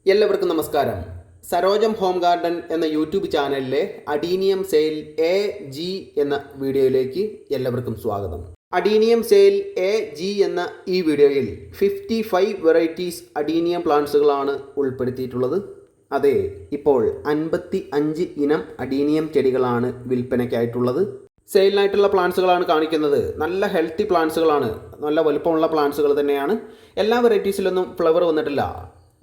എല്ലാവർക്കും നമസ്കാരം. സരോജം home garden എന്ന യൂട്യൂബ് ചാനലിലെ അഡീനിയം സെയിൽ AG എന്ന വീഡിയോയിലേക്ക് എല്ലാവർക്കും സ്വാഗതം. അഡീനിയം സെയിൽ AG എന്ന ഈ വീഡിയോയിൽ 55 വെറൈറ്റീസ് അഡീനിയം പ്ലാന്റ്സുകളാണ് ഉൾപ്പെടുത്തിയിട്ടുള്ളത്. അതെ, ഇപ്പോൾ 55 ഇനം അഡീനിയം ചെടികളാണ് വിൽപ്പനയ്ക്കായിട്ടുള്ളത്. സെയിലിനായിട്ടുള്ള പ്ലാന്റ്സുകളാണ് കാണിക്കുന്നത്. നല്ല ഹെൽത്തി പ്ലാന്റ്സുകളാണ്, നല്ല വലുപ്പമുള്ള പ്ലാന്റ്സുകൾ തന്നെയാണ്. എല്ലാ വെറൈറ്റീസിലൊന്നും ഫ്ലവർ വന്നിട്ടില്ല.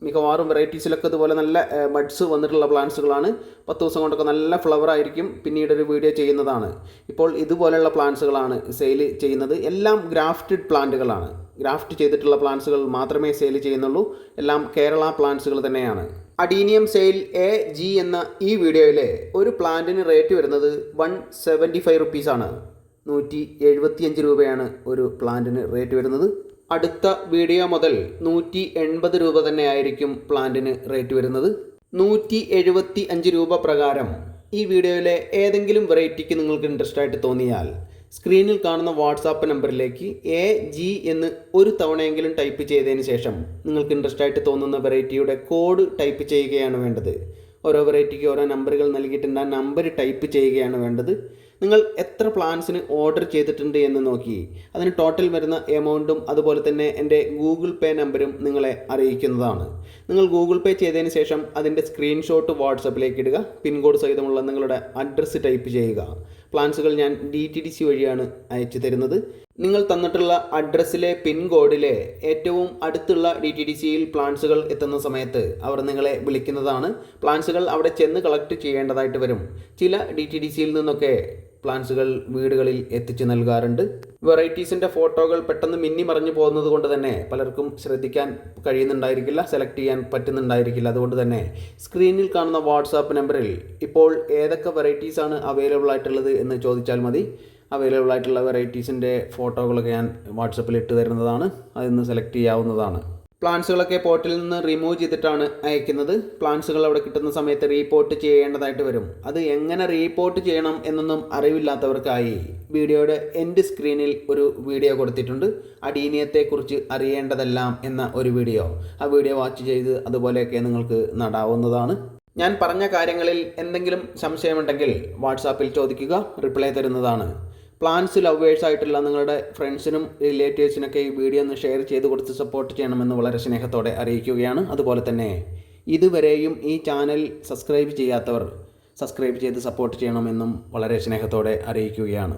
മിക്കവാറും വെറൈറ്റീസിലൊക്കെ ഇതുപോലെ നല്ല ബഡ്സ് വന്നിട്ടുള്ള പ്ലാന്റ്സുകളാണ്. 10 ദിവസം കൊണ്ടൊക്കെ നല്ല ഫ്ലവർ ആയിരിക്കും. പിന്നീടൊരു വീഡിയോ ചെയ്യുന്നതാണ്. ഇപ്പോൾ ഇതുപോലെയുള്ള പ്ലാന്റ്സുകളാണ് സെയിൽ ചെയ്യുന്നത്. എല്ലാം ഗ്രാഫ്റ്റഡ് പ്ലാന്റുകളാണ്. ഗ്രാഫ്റ്റ് ചെയ്തിട്ടുള്ള പ്ലാന്റ്സുകൾ മാത്രമേ സെയിൽ ചെയ്യുന്നുള്ളൂ. എല്ലാം കേരള പ്ലാന്റ്സുകൾ തന്നെയാണ്. അഡീനിയം സെയിൽ AG എന്ന ഈ വീഡിയോയിലെ ഒരു പ്ലാന്റിന് റേറ്റ് വരുന്നത് 175 റുപ്പീസാണ്. 175 രൂപയാണ് ഒരു പ്ലാന്റിന് റേറ്റ് വരുന്നത്. അടുത്ത വീഡിയോ മുതൽ 180 രൂപ തന്നെ ആയിരിക്കും പ്ലാന്റിന് റേറ്റ് വരുന്നത്. 175 രൂപ പ്രകാരം ഈ വീഡിയോയിലെ ഏതെങ്കിലും വെറൈറ്റിക്ക് നിങ്ങൾക്ക് ഇൻട്രസ്റ്റ് ആയിട്ട് തോന്നിയാൽ സ്ക്രീനിൽ കാണുന്ന വാട്സാപ്പ് നമ്പറിലേക്ക് AG എന്ന് ഒരു തവണയെങ്കിലും ടൈപ്പ് ചെയ്തതിന് ശേഷം നിങ്ങൾക്ക് ഇൻട്രസ്റ്റ് ആയിട്ട് തോന്നുന്ന വെറൈറ്റിയുടെ കോഡ് ടൈപ്പ് ചെയ്യുകയാണ് വേണ്ടത്. ഓരോ വെറൈറ്റിക്ക് ഓരോ നമ്പറുകൾ നൽകിയിട്ടുണ്ട്. ആ നമ്പർ ടൈപ്പ് ചെയ്യുകയാണ് വേണ്ടത്. നിങ്ങൾ എത്ര പ്ലാൻസിന് ഓർഡർ ചെയ്തിട്ടുണ്ട് എന്ന് നോക്കി അതിന് ടോട്ടൽ വരുന്ന എമൗണ്ടും അതുപോലെ തന്നെ എൻ്റെ ഗൂഗിൾ പേ നമ്പരും നിങ്ങളെ അറിയിക്കുന്നതാണ്. നിങ്ങൾ ഗൂഗിൾ പേ ചെയ്തതിന് ശേഷം അതിൻ്റെ സ്ക്രീൻഷോട്ട് വാട്സപ്പിലേക്ക് ഇടുക. പിൻകോഡ് സഹിതമുള്ള നിങ്ങളുടെ അഡ്രസ്സ് ടൈപ്പ് ചെയ്യുക. പ്ലാൻസുകൾ ഞാൻ DTDC വഴിയാണ് അയച്ചു തരുന്നത്. നിങ്ങൾ തന്നിട്ടുള്ള അഡ്രസ്സിലെ പിൻകോഡിലെ ഏറ്റവും അടുത്തുള്ള DTDCയിൽ പ്ലാൻസുകൾ എത്തുന്ന സമയത്ത് അവർ നിങ്ങളെ വിളിക്കുന്നതാണ്. പ്ലാൻസുകൾ അവിടെ ചെന്ന് കളക്ട് ചെയ്യേണ്ടതായിട്ട് വരും. ചില DTDCയിൽ നിന്നൊക്കെ പ്ലാന്റ്സുകൾ വീടുകളിൽ എത്തിച്ചു നൽകാറുണ്ട്. വെറൈറ്റീസിൻ്റെ ഫോട്ടോകൾ പെട്ടെന്ന് മിന്നി മറിഞ്ഞു പോകുന്നത് കൊണ്ട് തന്നെ പലർക്കും ശ്രദ്ധിക്കാൻ കഴിയുന്നുണ്ടായിരിക്കില്ല, സെലക്ട് ചെയ്യാൻ പറ്റുന്നുണ്ടായിരിക്കില്ല. അതുകൊണ്ട് തന്നെ സ്ക്രീനിൽ കാണുന്ന വാട്സാപ്പ് നമ്പറിൽ ഇപ്പോൾ ഏതൊക്കെ വെറൈറ്റീസാണ് അവൈലബിൾ ആയിട്ടുള്ളത് എന്ന് ചോദിച്ചാൽ മതി. അവൈലബിൾ ആയിട്ടുള്ള വെറൈറ്റീസിൻ്റെ ഫോട്ടോകളൊക്കെ ഞാൻ വാട്സപ്പിൽ ഇട്ട് തരുന്നതാണ്. അതിൽ സെലക്ട് ചെയ്യാവുന്നതാണ്. പ്ലാന്റ്സുകളൊക്കെ പോട്ടിൽ നിന്ന് റിമൂവ് ചെയ്തിട്ടാണ് അയക്കുന്നത്. പ്ലാന്റ്സുകൾ അവിടെ കിട്ടുന്ന സമയത്ത് റീപോർട്ട് ചെയ്യേണ്ടതായിട്ട് വരും. അത് എങ്ങനെ റീപോർട്ട് ചെയ്യണം എന്നൊന്നും അറിവില്ലാത്തവർക്കായി വീഡിയോയുടെ എൻഡ് സ്ക്രീനിൽ ഒരു വീഡിയോ കൊടുത്തിട്ടുണ്ട്. അഡീനിയത്തെക്കുറിച്ച് അറിയേണ്ടതെല്ലാം എന്ന ഒരു വീഡിയോ. ആ വീഡിയോ വാച്ച് ചെയ്ത് അതുപോലെയൊക്കെ നിങ്ങൾക്ക് നടാവുന്നതാണ്. ഞാൻ പറഞ്ഞ കാര്യങ്ങളിൽ എന്തെങ്കിലും സംശയമുണ്ടെങ്കിൽ വാട്സാപ്പിൽ ചോദിക്കുക, റിപ്ലൈ തരുന്നതാണ്. പ്ലാന്റ്സ് ലവേഴ്സ് ആയിട്ടുള്ള നിങ്ങളുടെ ഫ്രണ്ട്സിനും റിലേറ്റീവ്സിനൊക്കെ ഈ വീഡിയോ ഒന്ന് ഷെയർ ചെയ്ത് കൊടുത്ത് സപ്പോർട്ട് ചെയ്യണമെന്ന് വളരെ സ്നേഹത്തോടെ അറിയിക്കുകയാണ്. അതുപോലെ തന്നെ ഇതുവരെയും ഈ ചാനൽ സബ്സ്ക്രൈബ് ചെയ്യാത്തവർ സബ്സ്ക്രൈബ് ചെയ്ത് സപ്പോർട്ട് ചെയ്യണമെന്നും വളരെ സ്നേഹത്തോടെ അറിയിക്കുകയാണ്.